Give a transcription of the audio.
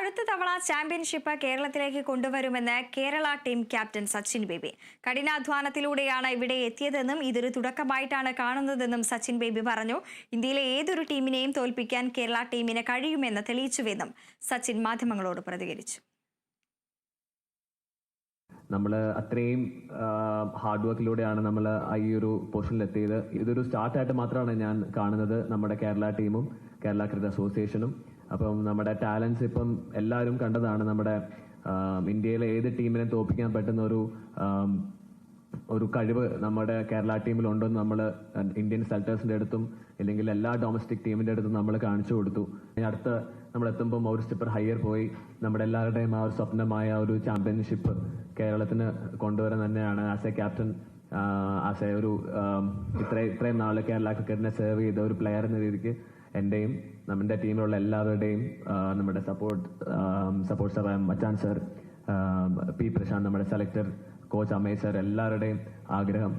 അടുത്ത തവണ ചാമ്പ്യൻഷിപ്പ് കേരളത്തിലേക്ക് കൊണ്ടുവരുമെന്ന് കേരള ടീം ക്യാപ്റ്റൻ സച്ചിൻ ബേബി. കഠിനാധ്വാനത്തിലൂടെയാണ് ഇവിടെ എത്തിയതെന്നും ഇതൊരു തുടക്കമായിട്ടാണ് കാണുന്നതെന്നും സച്ചിൻ ബേബി പറഞ്ഞു. ഇന്ത്യയിലെ ഏതൊരു ടീമിനെയും തോൽപ്പിക്കാൻ കേരള ടീമിന് കഴിയുമെന്ന് തെളിയിച്ചുവെന്നും സച്ചിൻ മാധ്യമങ്ങളോട് പ്രതികരിച്ചു. നമ്മൾ അത്രയും ഹാർഡ് വർക്കിലൂടെയാണ് നമ്മൾ ഈ ഒരു പൊസിഷനിലെത്തിയത്. ഇതൊരു സ്റ്റാർട്ടായിട്ട് മാത്രമാണ് ഞാൻ കാണുന്നത്. നമ്മുടെ കേരള ടീമും കേരള ക്രിക്കറ്റ് അസോസിയേഷനും അപ്പം നമ്മുടെ ടാലൻസ് ഇപ്പം എല്ലാവരും കണ്ടതാണ്. നമ്മുടെ ഇന്ത്യയിലെ ഏത് ടീമിനെ തോൽപ്പിക്കാൻ പറ്റുന്ന ഒരു കഴിവ് നമ്മുടെ കേരള ടീമിലുണ്ടെന്ന് നമ്മൾ ഇന്ത്യൻ സെലക്ടേഴ്സിന്റെ അടുത്തും അല്ലെങ്കിൽ എല്ലാ ഡൊമസ്റ്റിക് ടീമിന്റെ അടുത്തും നമ്മൾ കാണിച്ചു കൊടുത്തു. അടുത്ത നമ്മൾ എത്തുമ്പോൾ ഒരു സ്റ്റെപ്പ് ഹയർ പോയി നമ്മുടെ എല്ലാവരുടെയും ആ ഒരു സ്വപ്നമായ ഒരു ചാമ്പ്യൻഷിപ്പ് കേരളത്തിന് കൊണ്ടുവരാൻ തന്നെയാണ് as A captain, as A ഒരു ഇത്രയും നാള് കേരള ക്രിക്കറ്റിനെ സെർവ് ചെയ്ത ഒരു പ്ലെയർ എന്ന രീതിക്ക് എന്റെയും നമ്മുടെ ടീമിലുള്ള എല്ലാവരുടെയും നമ്മുടെ സപ്പോർട്ട് സർ മച്ചാൻ സർ, പി പ്രശാന്ത്, നമ്മുടെ സെലക്ടർ, കോച്ച് അമേഷ് സർ, എല്ലാവരുടെയും ആഗ്രഹം